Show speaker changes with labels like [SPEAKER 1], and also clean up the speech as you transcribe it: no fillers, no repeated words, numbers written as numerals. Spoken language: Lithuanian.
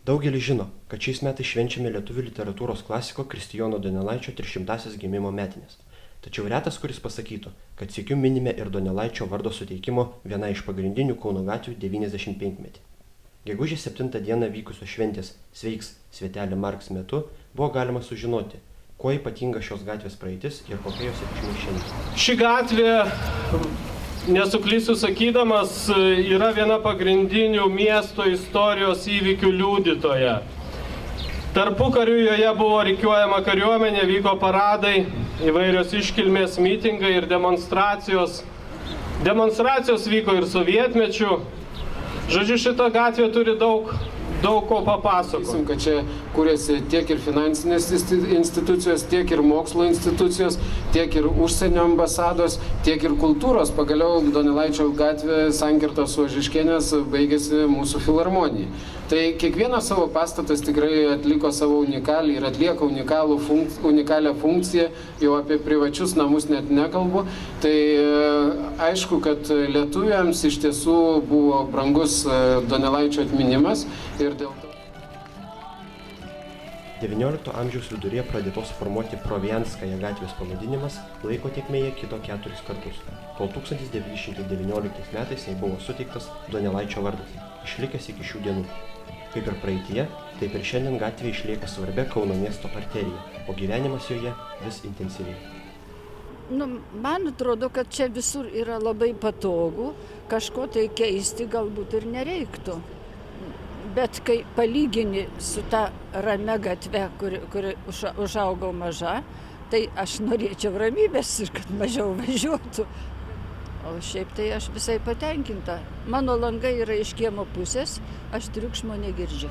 [SPEAKER 1] Daugelis žino, kad šiais metais švenčiame lietuvių literatūros klasiko Kristijono Donelaičio 300-asias gimimo metinės. Tačiau retas, kuris pasakytų, kad sykiu minime ir Donelaičio vardo suteikimo viena iš pagrindinių Kauno gatvių 95-metį. Gegužės 7 dieną vykusios šventės Sveiks Svetelė Marks metu buvo galima sužinoti, kuo ypatinga šios gatvės praeitis ir kokia jos reikšmė šiandien.
[SPEAKER 2] Ši gatvė, nesuklysiu sakydamas, yra viena pagrindinių miesto istorijos įvykių liudytoja. Tarpukariu joje buvo rikiuojama kariuomenė, vyko paradai, įvairios iškilmės, mitingai ir demonstracijos. Demonstracijos vyko ir sovietmečiu. Žodžiu, šita gatvė turi daug ko papasakoti.
[SPEAKER 3] Kad čia kūrėsi tiek ir finansinės institucijos, tiek ir mokslo institucijos, tiek ir užsienio ambasados, tiek ir kultūros. Pagaliau Donelaičio gatvė sankirtos su Ožiškėnės baigėsi mūsų filharmonijai. Tai kiekvienas savo pastatas tikrai atliko savo unikalią ir atlieka unikalią funkciją, jau apie privačius namus net nekalbu. Tai aišku, kad lietuviams iš tiesų buvo brangus Donelaičio atminimas ir dėl to.
[SPEAKER 1] XIX amžiaus viduryje pradėtos formuoti Provianskaja gatvės pavadinimas laiko tėkmėje kito 4 kartus, kol 1919 metais jai buvo suteiktas Donelaičio vardas, išlikęs iki šių dienų. Kaip ir praeityje, taip ir šiandien gatvė išlieka svarbia Kauno miesto arterija, o gyvenimas joje vis intensyviai.
[SPEAKER 4] Man atrodo, kad čia visur yra labai patogu, kažko tai keisti galbūt ir nereiktų. Bet kai palygini su ta ramia gatve, kuri užaugau maža, tai aš norėčiau ramybės ir kad mažiau važiuotų. O šiaip tai aš visai patenkinta. Mano langai yra iš kiemo pusės, aš triukšmo negirdžiu.